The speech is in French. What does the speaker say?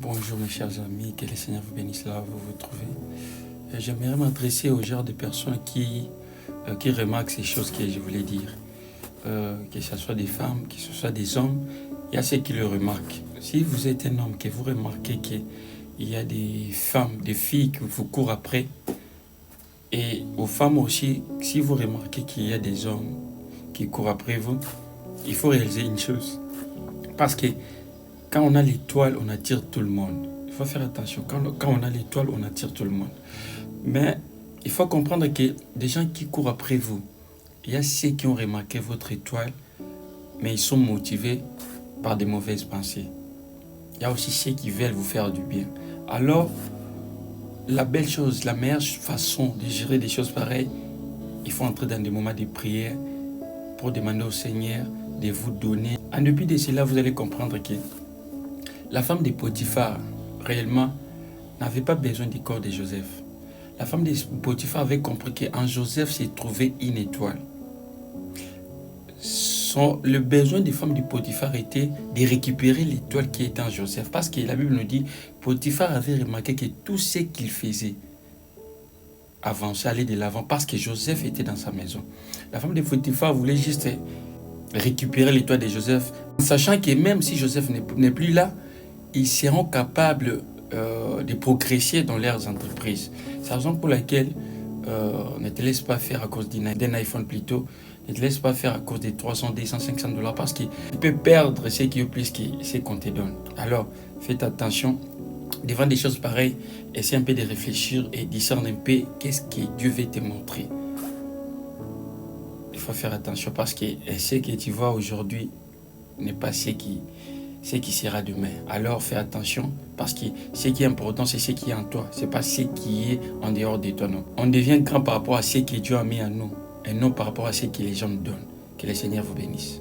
Bonjour mes chers amis, que le Seigneur vous bénisse là où vous vous trouvez. J'aimerais m'adresser au genre de personnes qui remarquent ces choses que je voulais dire. Que ce soit des femmes, que ce soit des hommes, il y a ceux qui le remarquent. Si vous êtes un homme, que vous remarquez qu'il y a des femmes, des filles que vous courent après, et aux femmes aussi, si vous remarquez qu'il y a des hommes qui courent après vous, il faut réaliser une chose. Parce que quand on a l'étoile, on attire tout le monde. Il faut faire attention. Quand on a l'étoile, on attire tout le monde. Mais il faut comprendre que des gens qui courent après vous, il y a ceux qui ont remarqué votre étoile, mais ils sont motivés par des mauvaises pensées. Il y a aussi ceux qui veulent vous faire du bien. Alors, la belle chose, la meilleure façon de gérer des choses pareilles, il faut entrer dans des moments de prière pour demander au Seigneur de vous donner. En dépit de cela, vous allez comprendre que la femme de Potiphar, réellement, n'avait pas besoin du corps de Joseph. La femme de Potiphar avait compris qu'en Joseph s'est trouvé une étoile. Le besoin des femmes de Potiphar était de récupérer l'étoile qui était en Joseph. Parce que la Bible nous dit, Potiphar avait remarqué que tout ce qu'il faisait avançait, allait de l'avant, parce que Joseph était dans sa maison. La femme de Potiphar voulait juste récupérer l'étoile de Joseph, sachant que même si Joseph n'est plus là, ils seront capables de progresser dans leurs entreprises. C'est la raison pour laquelle ne te laisse pas faire à cause d'un iPhone plutôt. Ne te laisse pas faire à cause des 300, 200, 500 dollars parce que tu peux perdre ce qui est plus que ce qu'on te donne. Alors, faites attention. Devant des choses pareilles, essaie un peu de réfléchir et discerne un peu qu'est-ce que Dieu veut te montrer. Il faut faire attention parce que ce que tu vois aujourd'hui n'est pas ce qui sera demain. Alors fais attention parce que ce qui est important, c'est ce qui est en toi. Ce n'est pas ce qui est en dehors de toi. Non. On devient grand par rapport à ce que Dieu a mis en nous et non par rapport à ce que les gens nous donnent. Que le Seigneur vous bénisse.